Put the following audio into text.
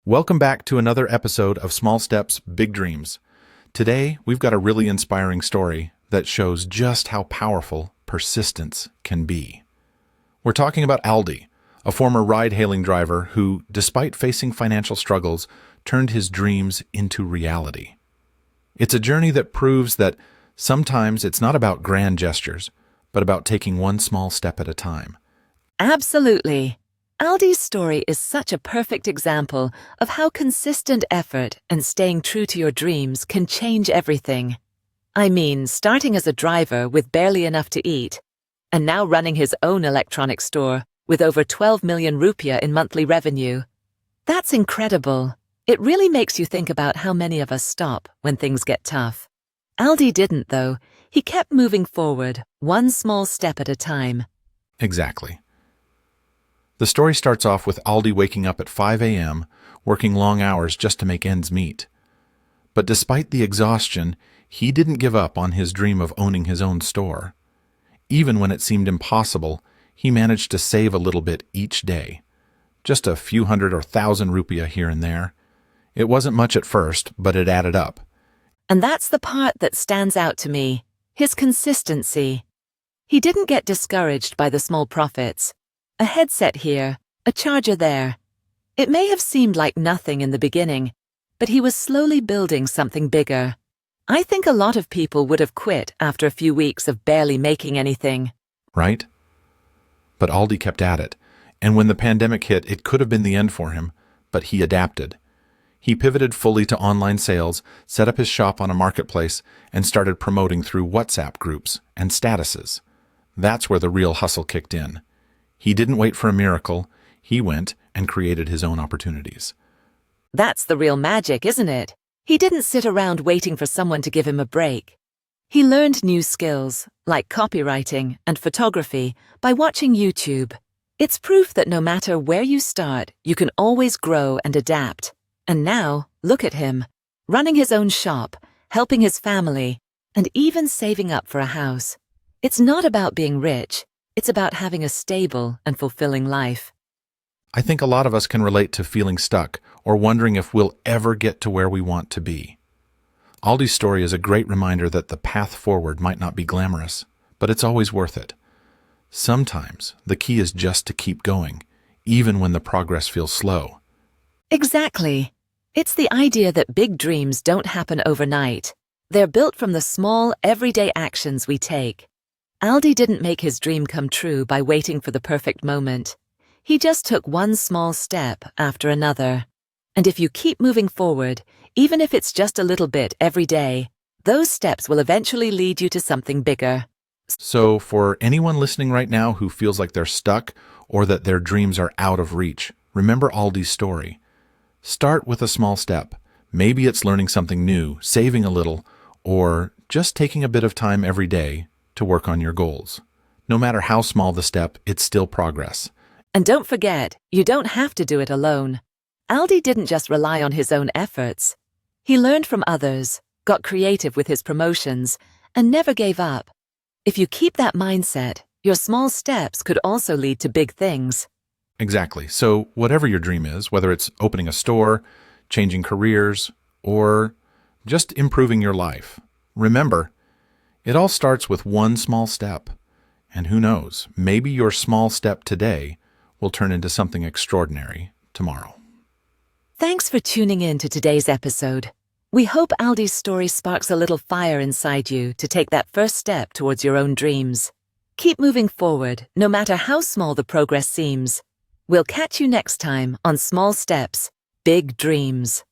Welcome back to another episode of Small Steps, Big Dreams. Today, we've got a really inspiring story that shows just how powerful persistence can be. We're talking about Aldi, a former ride-hailing driver who, despite facing financial struggles, turned his dreams into reality. It's a journey that proves that sometimes it's not about grand gestures, but about taking one small step at a time. Absolutely. Aldi's story is such a perfect example of how consistent effort and staying true to your dreams can change everything. I mean, starting as a driver with barely enough to eat, and now running his own electronics store with over 12 million rupiah in monthly revenue. That's incredible. It really makes you think about how many of us stop when things get tough. Aldi didn't, though. He kept moving forward, one small step at a time. Exactly. The story starts off with Aldi waking up at 5 a.m., working long hours just to make ends meet. But despite the exhaustion, he didn't give up on his dream of owning his own store. Even when it seemed impossible, he managed to save a little bit each day. Just a few hundred or thousand rupiah here and there. It wasn't much at first, but it added up. And that's the part that stands out to me, his consistency. He didn't get discouraged by the small profits. A headset here, a charger there. It may have seemed like nothing in the beginning, but he was slowly building something bigger. I think a lot of people would have quit after a few weeks of barely making anything. Right? But Aldi kept at it, and when the pandemic hit, it could have been the end for him, but he adapted. He pivoted fully to online sales, set up his shop on a marketplace, and started promoting through WhatsApp groups and statuses. That's where the real hustle kicked in. He didn't wait for a miracle. He went and created his own opportunities. That's the real magic, isn't it? He didn't sit around waiting for someone to give him a break. He learned new skills, like copywriting and photography, by watching YouTube. It's proof that no matter where you start, you can always grow and adapt. And now, look at him, running his own shop, helping his family, and even saving up for a house. It's not about being rich. It's about having a stable and fulfilling life. I think a lot of us can relate to feeling stuck or wondering if we'll ever get to where we want to be. Aldi's story is a great reminder that the path forward might not be glamorous, but it's always worth it. Sometimes the key is just to keep going, even when the progress feels slow. Exactly. It's the idea that big dreams don't happen overnight. They're built from the small, everyday actions we take. Aldi didn't make his dream come true by waiting for the perfect moment. He just took one small step after another. And if you keep moving forward, even if it's just a little bit every day, those steps will eventually lead you to something bigger. So for anyone listening right now who feels like they're stuck or that their dreams are out of reach, remember Aldi's story. Start with a small step. Maybe it's learning something new, saving a little, or just taking a bit of time every day to work on your goals. No matter how small the step, it's still progress. And don't forget, you don't have to do it alone. Aldi didn't just rely on his own efforts. He learned from others, got creative with his promotions, and never gave up. If you keep that mindset, your small steps could also lead to big things. Exactly. So whatever your dream is, whether it's opening a store, changing careers, or just improving your life, remember, it all starts with one small step. And who knows, maybe your small step today will turn into something extraordinary tomorrow. Thanks for tuning in to today's episode. We hope Aldi's story sparks a little fire inside you to take that first step towards your own dreams. Keep moving forward, no matter how small the progress seems. We'll catch you next time on Small Steps, Big Dreams.